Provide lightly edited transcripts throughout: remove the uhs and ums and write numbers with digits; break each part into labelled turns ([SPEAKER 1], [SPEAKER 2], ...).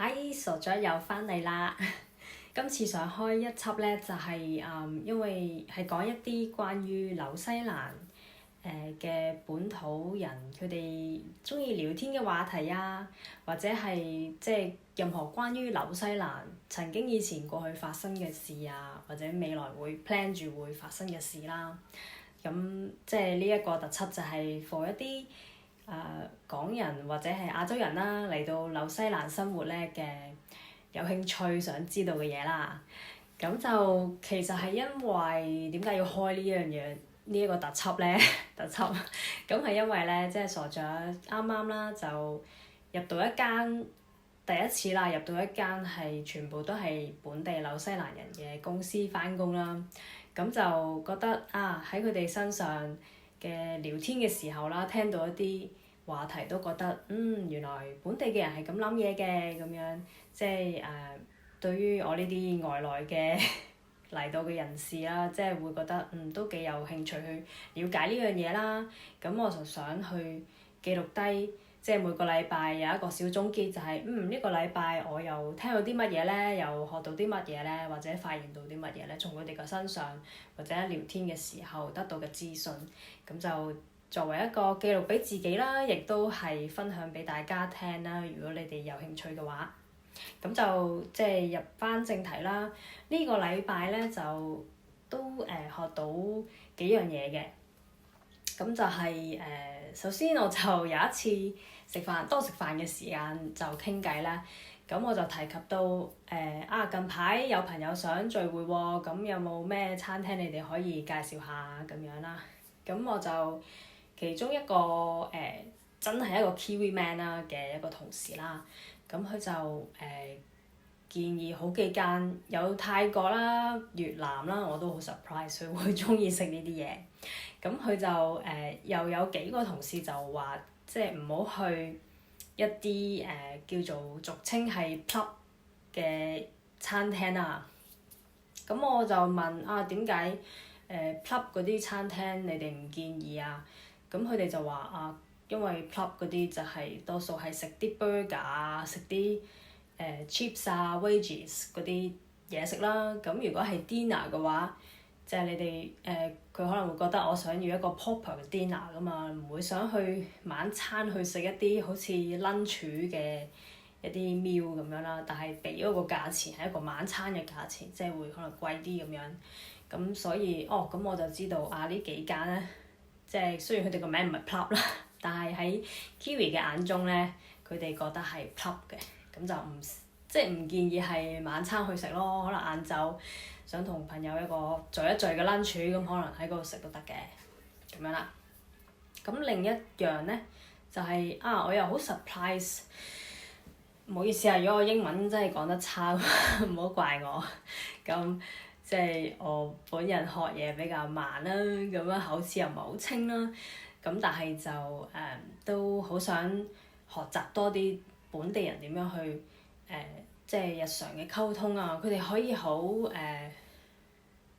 [SPEAKER 1] 嗨，傻咗又翻嚟啦！今次想開一輯咧，就係、因為係講一啲關於紐西蘭嘅本土人佢哋中意聊天嘅話題啊，或者係即係任何關於紐西蘭曾經以前過去發生嘅事啊，或者未來會 plan 住會發生嘅事啦。咁即係呢一個特輯就係 for 一啲港人或者係亞洲人啦，嚟到紐西蘭生活咧嘅有興趣想知道嘅嘢啦。咁就其實係因為點解要開呢樣嘢呢一個特輯咧？特輯咁係因為咧，即係傻咗啱啱啦，就入到一間第一次啦，入到一間係全部都係本地紐西蘭人嘅公司返工啦。咁就覺得喺佢哋身上嘅聊天嘅時候啦，聽到一啲話題都覺得原來本地嘅人係咁諗嘢嘅咁樣，即係對於我呢啲外來嘅嚟到嘅人士啦，即係會覺得都幾有興趣去了解呢樣嘢啦。咁我就想去記錄低，即係每個禮拜有一個小總結，就係呢個禮拜我又聽到啲乜嘢咧，又學到啲乜嘢咧，或者發現到啲乜嘢咧，從佢哋嘅身上或者聊天嘅時候得到嘅資訊，咁就作為一個記錄俾自己啦，亦都係分享俾大家聽啦。如果你哋有興趣嘅話，咁就即係入翻正題啦。呢個禮拜咧就都學到幾樣嘢嘅。咁就係首先我就有一次食飯嘅時間就傾偈啦。咁我就提及到近排有朋友想聚會喎，咁有冇咩餐廳你哋可以介紹下咁樣啦？咁我就其中一個真係一個 Kiwi man 啦嘅一個同事啦，咁佢就建議好幾間，有泰國啦、越南啦，我都好 surprise 佢會中意食呢啲嘢。咁佢就又有幾個同事就話，即係唔好去一啲叫做俗稱係 pub 嘅餐廳啊。咁我就問點解pub 嗰啲餐廳你哋唔建議啊？咁佢哋就話因為 pub 嗰啲就係多數係食啲 burger 啊，食啲chips 啊、wedges 嗰啲嘢食啦。咁如果係 dinner 嘅話，即係你哋佢可能會覺得我想要一個 proper 嘅 dinner 㗎嘛，唔會想去晚餐去食一啲好似 lunch 嘅一啲 meal 咁樣啦。但係俾嗰個價錢係一個晚餐嘅價錢，即係會可能貴啲咁樣。咁所以咁我就知道呢幾間咧，即係雖然佢哋個名唔係 pub 啦，但係喺 Kiwi 嘅眼中咧，佢哋覺得係 pub 嘅。咁就唔建議係晚餐去食咯，可能晏晝想同朋友一個聚一聚嘅 lunch，咁可能喺嗰度食都得嘅，咁樣啦。咁另一樣咧就係我又好 surprise， 唔好意思如果我英文真係講得差，唔好怪我。咁即係我本人學嘢比較慢啦，咁樣口齒又唔係好清啦。咁但係就都好想學習多啲本地人點樣去即係日常嘅溝通啊。佢哋可以好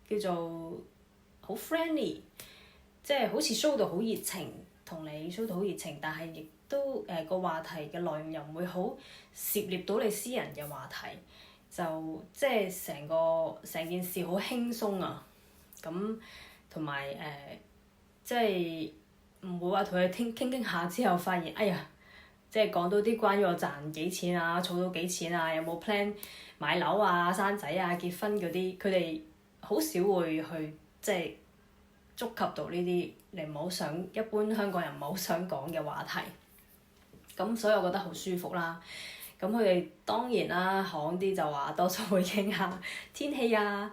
[SPEAKER 1] 叫做好 friendly， 即係好似 show 到好熱情，同你 show 到好熱情，但係亦都個話題嘅內容又唔會好涉獵到你私人嘅話題，就即係成件事好輕鬆啊。咁同埋即係唔會話同佢傾下之後發現即係講到啲關於我賺幾錢啊、儲到幾錢啊、有冇 plan 買樓啊、生仔啊、結婚嗰啲，佢哋好少會去即係觸及到呢啲你唔好想一般香港人唔係好想講嘅話題。咁所以我覺得好舒服啦。咁佢哋當然啦，行啲就話多數會傾下天氣啊，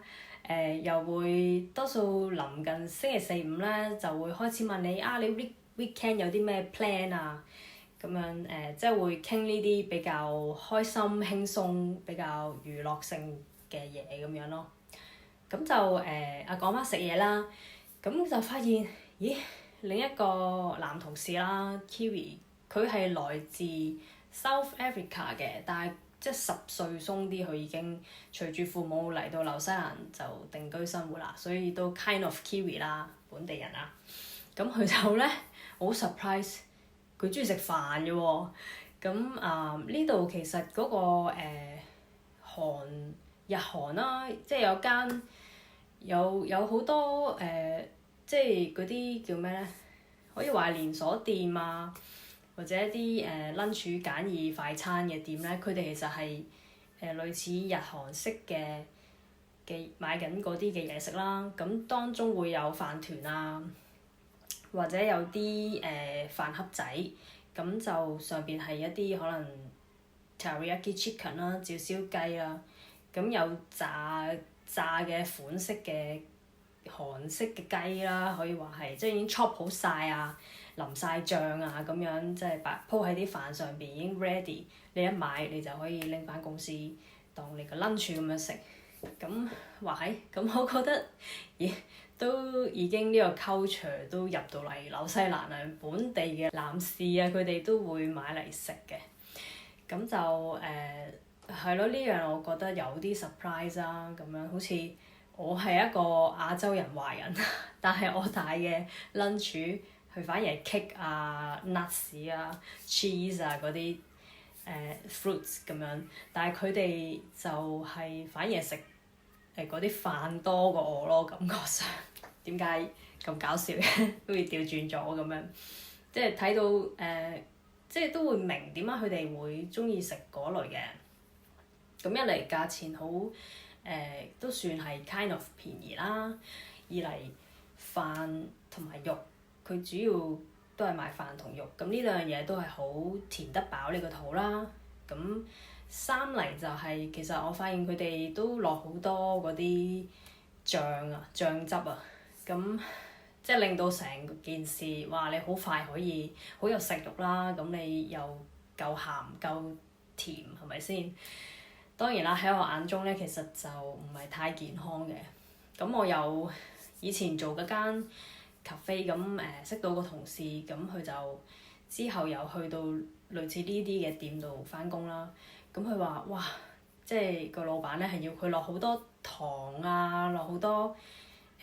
[SPEAKER 1] 又會多數臨近星期四五咧就會開始問你你 weekend 有啲咩 plan 啊？咁樣即係會傾呢啲比較開心輕鬆、比較娛樂性嘅嘢咁樣咯。咁就講翻食嘢啦。咁就發現另一個男同事啦 Kiwi， 佢係來自 South Africa 嘅，但係即係10歲鬆啲，佢已經隨住父母嚟到紐西蘭就定居生活啦，所以都 kind of Kiwi 啦，本地人啦。咁佢就咧好 surprise。佢中意食飯嘅喎，咁呢度其實嗰、個日韓啦，即係有間有好多即係嗰啲叫咩咧？可以話連鎖店啊，或者一啲lunch 簡易快餐嘅店咧，佢哋其實係類似日韓式嘅買緊嗰啲嘅嘢食啦。咁當中會有飯團啊，或者有啲飯盒仔，咁就上邊係一啲可能 teriyaki chicken 啦，照燒雞啦，咁有炸嘅款式嘅韓式嘅雞啦，可以話係即係已經 chop 好晒啊，淋晒醬啊咁樣，即係鋪喺啲飯上邊已經 ready，你一買你就可以拎翻公司當你個 lunch 咁樣食。咁話係，咁我覺得，咦，都已經呢個 culture 都入到嚟紐西蘭啊，本地嘅男士啊，佢哋都會買嚟食嘅。咁就係咯，呢樣我覺得有啲 surprise 啊，咁樣好似我係一個亞洲人華人，但係我帶嘅 lunch 佢反而係 cake 啊、nuts 啊、cheese 啊嗰啲fruits 咁樣，但係佢哋就係反而係食嗰啲飯多過我咯，感覺上點解咁搞笑嘅？好似調轉咗咁樣，即係睇到即係都會明點解佢哋會中意食嗰類嘅。咁一嚟價錢好都算係 kind of 便宜啦，二嚟飯同埋肉，佢主要都係賣飯同肉，咁呢兩樣嘢都係好填得飽呢個肚啦。咁三嚟就係其實我發現佢哋都落好多嗰啲醬啊、醬汁啊，咁即係令到成件事哇你好快可以好有食慾啦，咁你又夠鹹夠甜係咪先？當然啦，喺我眼中咧，其實就唔係太健康嘅。咁我有以前做嗰間 cafe 咁識到個同事，咁佢就之後又去到類似呢啲嘅店度返工啦。咁佢話：哇，即係個老闆咧係要佢落好多糖啊，落好多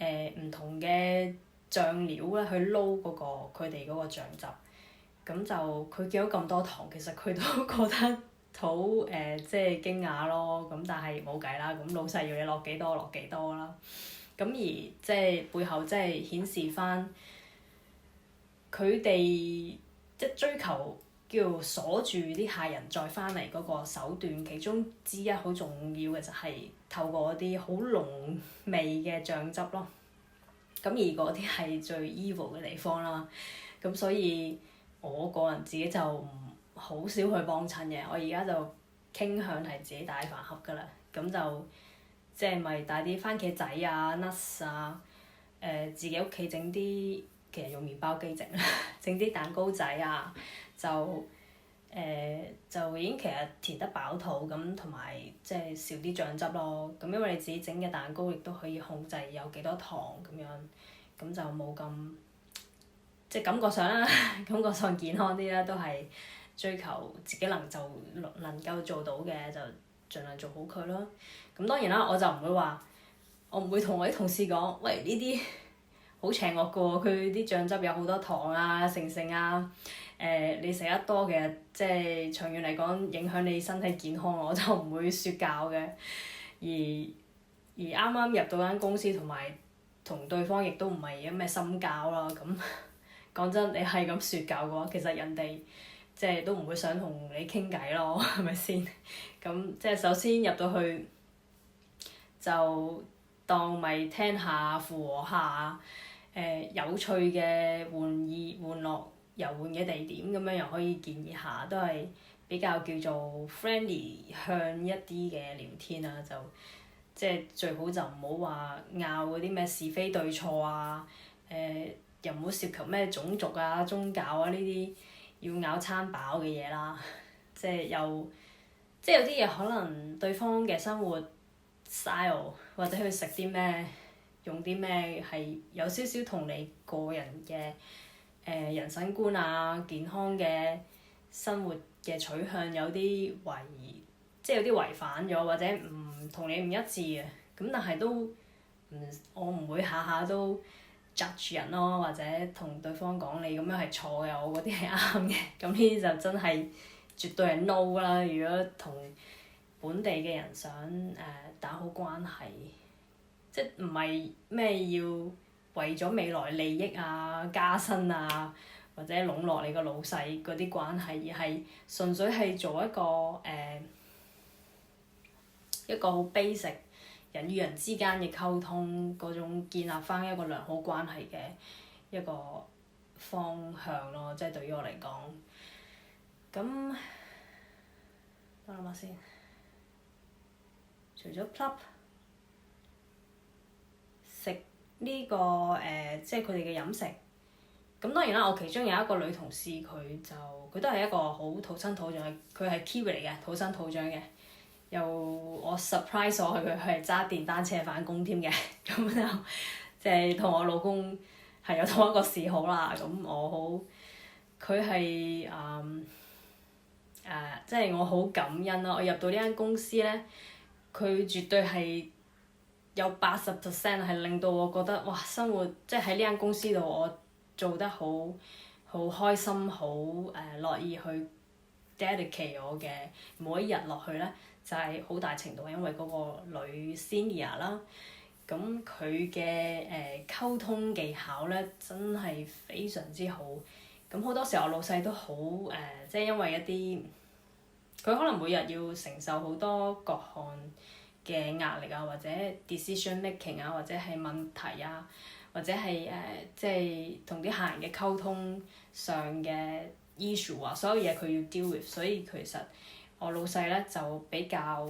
[SPEAKER 1] 唔同嘅醬料咧去撈嗰個佢哋嗰個醬汁。咁就佢見到咁多糖，其實佢都覺得好即係驚訝咯。咁但係冇計啦，咁老細要你落幾多落幾多啦。咁而即係背後即係顯示翻佢哋即係追求叫鎖住啲客人再翻嚟嗰個手段，其中之一好重要嘅就係透過嗰啲好濃味嘅醬汁咯。咁而嗰啲係最 evil 嘅地方啦。咁所以我個人自己就唔好少去幫襯嘅。我而家就傾向係自己帶飯盒㗎啦。咁就即係咪帶啲番茄仔啊、nuts 啊，自己屋企整啲，其實用麵包機整啦，整啲蛋糕仔啊，就已經其實填得飽肚咁，同埋即係少啲醬汁咯。咁因為你自己整嘅蛋糕亦都可以控制有幾多糖咁樣，咁就冇咁即係感覺上啦，感覺上健康啲啦，都係追求自己能夠做到嘅就盡量做好佢咯。咁當然啦，我就唔會話，我唔會同我啲同事講，喂，呢啲好邪惡㗎喎，佢啲醬汁有好多糖啊、成啊，你食得多嘅，即係長遠嚟講影響你身體健康，我就唔會説教嘅。而啱啱入到間公司，同埋同對方亦都唔係咩深交啦。咁講真，你係咁説教嘅話，其實人哋即係都唔會想同你傾偈咯，係咪先？咁即係首先入到去就當咪聽下附和下，有趣嘅玩樂遊玩嘅地點咁樣，又可以建議下，都係比較叫做 friendly 向一啲嘅聊天啊。就即係最好就唔好話拗嗰啲咩是非對錯啊，又唔好涉及咩種族啊、宗教啊呢啲要拗餐飽嘅嘢啦。即係有啲嘢可能對方嘅生活 style 或者佢食啲咩用啲咩係有少少同你個人嘅人生觀啊、健康嘅生活嘅取向有啲有啲違反咗，或者唔同你唔一致嘅。咁但係我唔會下下都 judge 人咯，或者同對方講你咁樣係錯嘅，我嗰啲係啱嘅。咁呢啲就真係絕對係 no 啦！如果同本地嘅人想打好關係，即係唔係咩要為咗未來利益啊、加薪啊，或者籠絡你個老細嗰啲關係，而係純粹係做一個好 basic 人與人之間嘅溝通嗰種建立翻一個良好關係嘅一個方向咯，即係對於我嚟講。咁，等諗下先。除咗 club，食呢個即係佢哋嘅飲食。咁當然啦，我其中有一個女同事，佢都係一個好土生土長嘅，佢係 Kiwi 嚟嘅，土生土長嘅。又我 surprise 我佢係揸電單車返工添嘅，咁就即係同我老公係有同一個嗜好啦。咁佢係即係我好感恩啦！我入到呢間公司咧，佢絕對係有80% 係令到我覺得哇，生活即係喺呢間公司度我做得好開心，好樂意去 dedicate 我嘅每一日落去咧，就係好大程度係因為嗰個女 senior 啦。咁佢嘅溝通技巧咧真係非常之好。咁好多時候我老細都好即係因為一啲佢可能每日要承受好多各項嘅壓力啊，或者 decision making 啊，或者係問題啊，或者係即係同啲客人嘅溝通上嘅 issue 啊，所有嘢佢要 deal with， 所以其實我老細咧就比較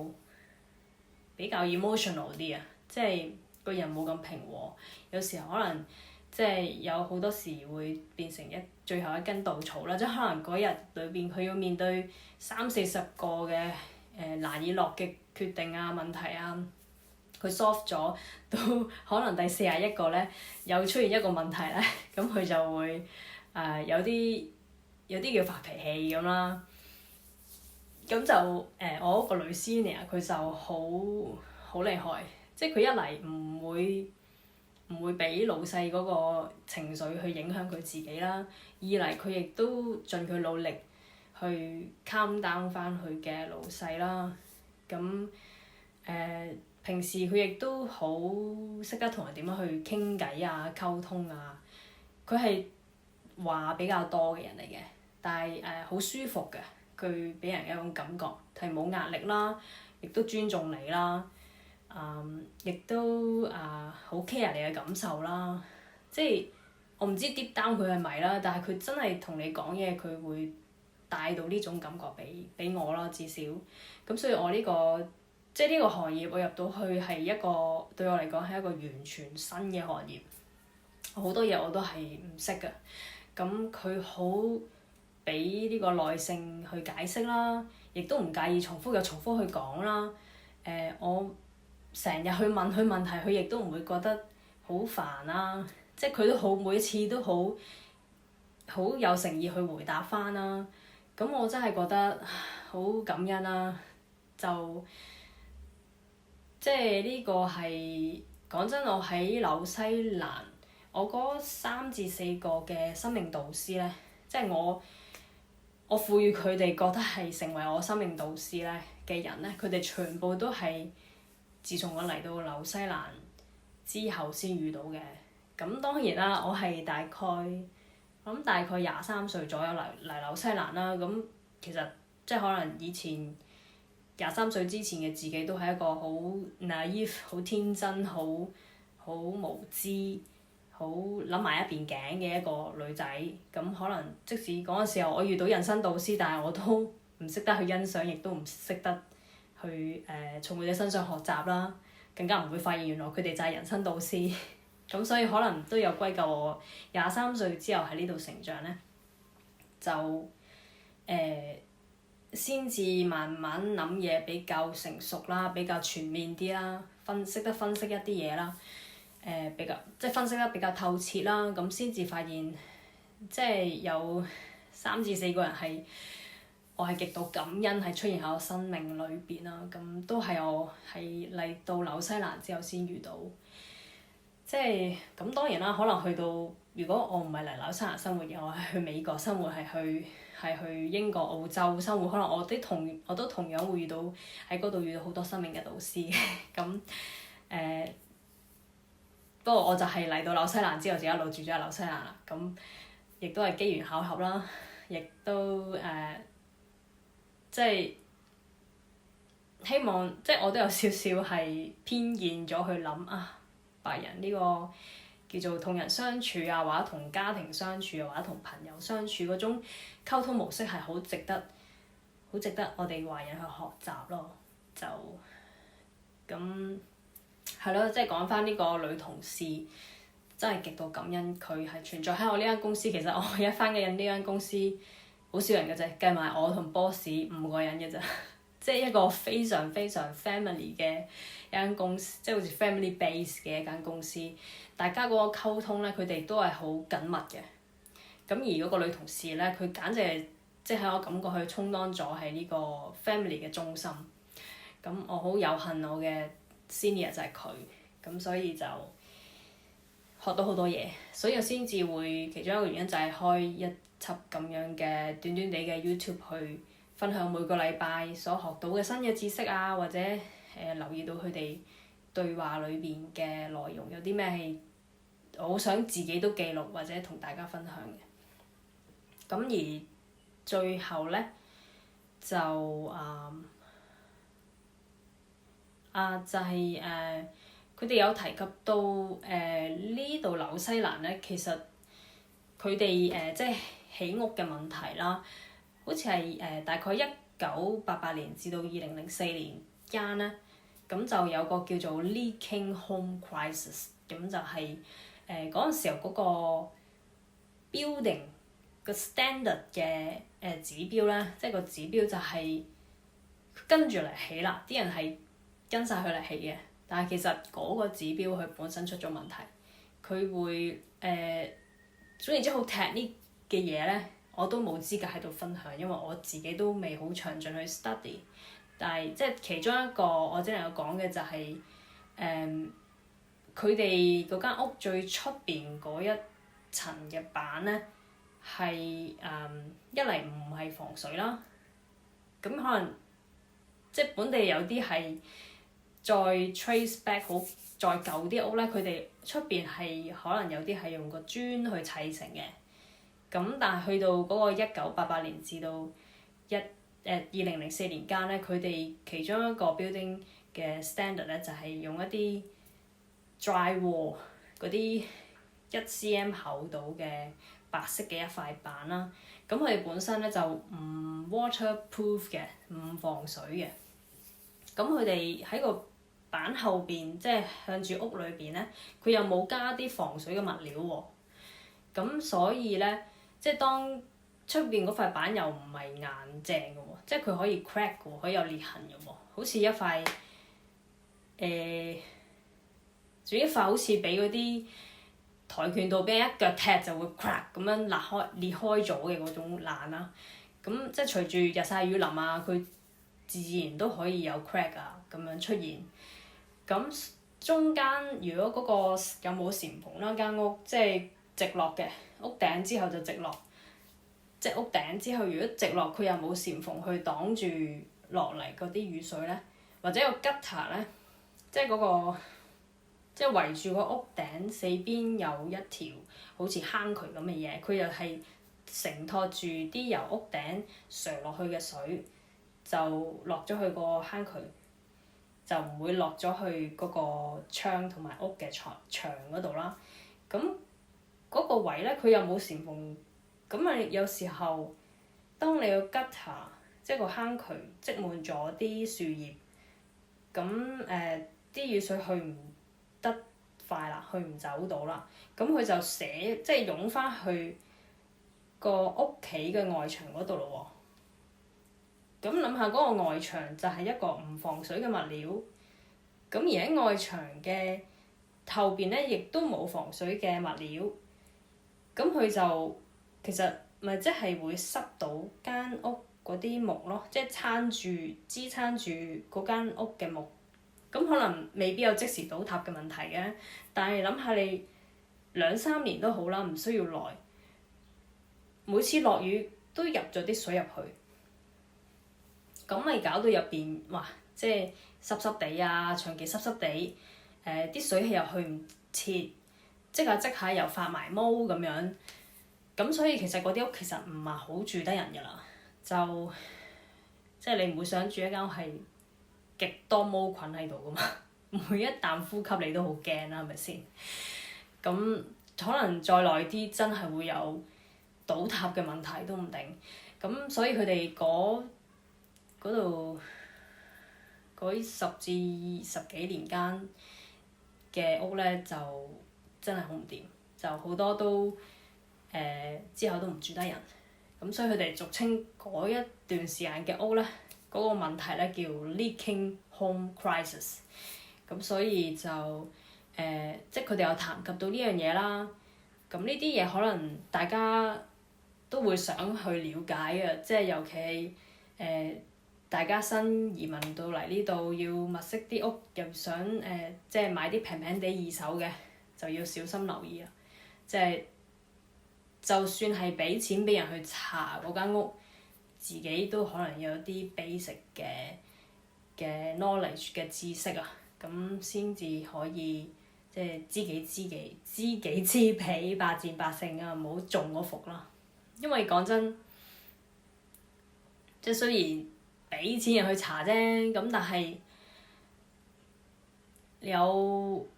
[SPEAKER 1] emotional 啲啊，即係個人冇咁平和，有時候可能即係有好多時會變成最後一根稻草啦，即係可能嗰日裏邊佢要面對30-40個嘅難以落嘅決定啊、問題啊，佢 solve 咗，到可能第41個咧又出現一個問題咧，咁佢就會有啲叫發脾氣咁啦。咁就我嗰個女 senior 佢就好厲害，即係佢一嚟唔會俾老細嗰個情緒去影響佢自己啦，二嚟佢亦都盡佢努力去 calm down 翻佢嘅老細啦。咁平時佢亦都好識得同人點樣去傾偈啊、溝通啊。佢係話比較多嘅人嚟嘅，但係好舒服嘅，佢俾人一種感覺係冇壓力啦，亦都尊重你啦。亦都好 care 你嘅感受啦，即係我唔知 deep down 佢係咪啦，但係佢真係同你講嘢，佢會帶到呢種感覺俾我啦，至少。咁所以我呢個即係呢個行業，我入到去係一個對我嚟講係一個完全新嘅行業，好多嘢我都係唔識㗎。咁佢好俾呢個耐性去解釋啦，亦都唔介意重複去講啦。我成日去問佢問題，佢亦都唔會覺得好煩啦。即係佢都好每次都好有誠意去回答翻啦。咁我真係覺得好感恩啦。就即係呢個係講真，我喺紐西蘭，我嗰3至4個嘅生命導師咧，即係我賦予佢哋覺得係成為我生命導師咧嘅人咧，佢哋全部都係自從我嚟到紐西蘭之後先遇到嘅。咁當然啦，我係大概23歲左右嚟紐西蘭啦。咁其實即係可能以前23歲之前嘅自己都係一個好 naive、好天真、好無知、好諗埋一邊頸嘅一個女仔。咁可能即使嗰陣時候我遇到人生導師，但係我都唔識得去欣賞，亦都唔識得去從佢哋身上學習啦，更加唔會發現原來佢哋就係人生導師。咁所以可能都有歸咎我23歲之後喺呢度成長咧，就先至慢慢諗嘢比較成熟啦，比較全面啲啦，識得分析一啲嘢啦，比較即係分析得比較透徹啦，咁先至發現即係有3至4個人係我係極度感恩係出現喺我生命裏邊啦。咁都係我係嚟到紐西蘭之後先遇到。即係咁當然啦，可能去到如果我唔係嚟紐西蘭生活嘅，我係去美國生活，係係去英國、澳洲生活，可能我都同樣會遇到喺嗰度遇到好多生命嘅導師嘅。咁不過我就係嚟到紐西蘭之後就一路住咗喺紐西蘭啦。咁亦都係機緣巧合啦，亦都即係希望，即係我都有少少係偏見咗去諗啊，白人呢個叫做同人相處啊，或者同家庭相處啊，或者同朋友相處嗰種溝通模式係好值得我哋華人去學習咯。就咁係咯，即係講翻呢個女同事，真係極度感恩佢係存在喺我呢間公司。其實我而家翻緊呢間公司好少人嘅啫，計埋我同 boss 5個人嘅啫。即係一個非常非常 family 嘅一間公司，即係好似 family base 嘅一間公司。大家嗰個溝通咧，佢哋都係好緊密嘅。咁而嗰個女同事咧，佢簡直係即係喺我感覺佢充當咗係呢個 family 嘅中心。咁我好有幸我嘅 senior 就係佢，咁所以就學到好多嘢。所以我先至會其中一個原因就係開一輯咁樣嘅短短地嘅 YouTube 去分享每個禮拜所學到嘅新嘅知識啊，或者留意到佢哋對話裏邊嘅內容有啲咩係我好想自己都記錄或者同大家分享嘅。咁而最後咧就就係佢哋有提及到呢度紐西蘭咧，其實佢哋即係起屋嘅問題啦。好似係大概1988年至到2004年間咧，咁就有個叫做 Leaking Home Crisis， 咁就係嗰陣時候嗰個 building 個 standard 嘅指標咧，即係個指標就係跟住嚟起啦，啲人係跟晒佢嚟起嘅，但係其實嗰個指標佢本身出咗問題，佢會總言之好 technical 嘅嘢咧。我都冇資格喺度分享，因為我自己都未好詳盡去 study。但係即係其中一個我只能夠講嘅就係佢哋嗰間屋最出邊嗰一層嘅板咧係一嚟唔係防水啦，咁可能即係本地有啲係再 trace back 好再舊啲屋咧，佢哋出邊係可能有啲係用個磚去砌成嘅。咁但係去到嗰個1988年至到2004年間咧，佢哋其中一個 building 嘅 standard 咧就係用一啲 dry wall 嗰啲1cm 厚度嘅白色嘅一塊板啦。咁佢哋本身咧就唔 waterproof 嘅，唔防水嘅。咁佢哋喺個板後邊，即係向住屋裏邊咧，佢又冇加啲防水嘅物料喎。咁所以咧，即係當出邊嗰塊板又唔係硬淨嘅喎，即係佢可以 crack 嘅喎，可以有裂痕嘅喎，好似一塊仲一塊好似俾嗰啲跆拳道俾人一腳踢就會 crack 咁樣裂開咗嘅嗰種爛啦。咁即係隨住日曬雨淋啊，佢自然都可以有 crack 啊咁樣出現。咁中間如果嗰個有冇簷篷啦，間屋即係直落嘅，屋頂之後就直落，即係屋頂之後如果直落佢又冇簷篷去擋住落嚟嗰啲雨水咧，或者個 gutter 咧，即係嗰個即係圍住個屋頂四邊有一條好似坑渠咁嘅嘢，佢又係承托住啲由屋頂瀡落去嘅水，就落咗去個坑渠，就唔會落咗去嗰個窗同埋屋嘅牆嗰度啦。咁嗰個位咧，佢又冇簷篷，咁啊有時候當你個 gutter 即係個坑渠積滿咗啲樹葉，咁啲雨水去唔得快啦，去唔走到啦，咁佢就即係湧翻去個屋企嘅外牆嗰度咯喎。咁諗下嗰個外牆就係一個唔防水嘅物料，咁而喺外牆嘅後邊咧，亦都冇防水嘅物料，咁佢就其實咪即係會濕到間屋嗰啲木咯，即係支撐住嗰間屋嘅木。咁可能未必有即時倒塌嘅問題嘅，但係諗下你2-3年都好啦，唔需要耐。每次落雨都入咗啲水入去，咁咪搞到入邊哇，即係濕濕地啊，長期濕濕地，啲水氣又去唔切，積下積下又發埋毛咁樣，咁所以其實嗰啲屋其實唔係好住得人㗎啦，就即係你唔會想住一間屋係極多毛菌喺度㗎嘛，每一啖呼吸你都好驚啦，係咪先？咁可能再耐啲真係會有倒塌嘅問題都唔定，咁所以佢哋嗰度嗰10至20幾年間嘅屋咧就真係好唔掂，就好多都之後都唔住得人，咁所以佢哋俗稱嗰一段時間嘅屋咧，嗰個問題咧叫 leaking home crisis， 咁所以就即係佢哋有談及到呢樣嘢啦。咁呢啲嘢可能大家都會想去了解嘅，即係尤其大家新移民到嚟呢度要物色啲屋，又想即係買啲平平地二手嘅，就要小心留意啦。即係就算係俾錢俾人去查嗰間屋，自己都可能有啲 basic 嘅 knowledge 嘅知識啊，咁先至可以即係知己知彼，百戰百勝啊！唔好中嗰伏啦。因為講真，即係雖然俾錢人去查啫，咁但係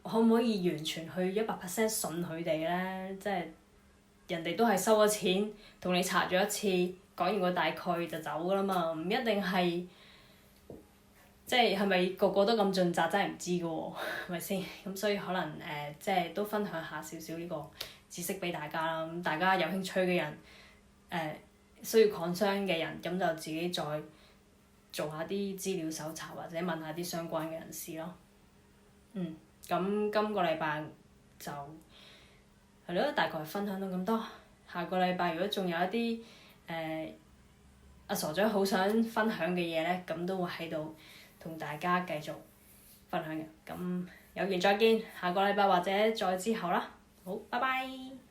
[SPEAKER 1] 可唔可以完全去100% 信佢哋咧？即係人哋都係收咗錢，同你查咗一次，講完個大概就走㗎啦嘛，唔一定係。即係係咪個個都咁盡責，真係唔知㗎喎，係咪先？咁所以可能即係都分享下少少呢個知識俾大家啦。咁大家有興趣嘅人，需要擴張嘅人，咁就自己再做下啲資料搜查，或者問下啲相關嘅人士咯。咁今個禮拜就係咯，大概分享到咁多。下個禮拜如果仲有一啲阿傻仔好想分享嘅嘢咧，咁都會喺度同大家繼續分享嘅。咁有緣再見，下個禮拜或者再之後啦。好，拜拜。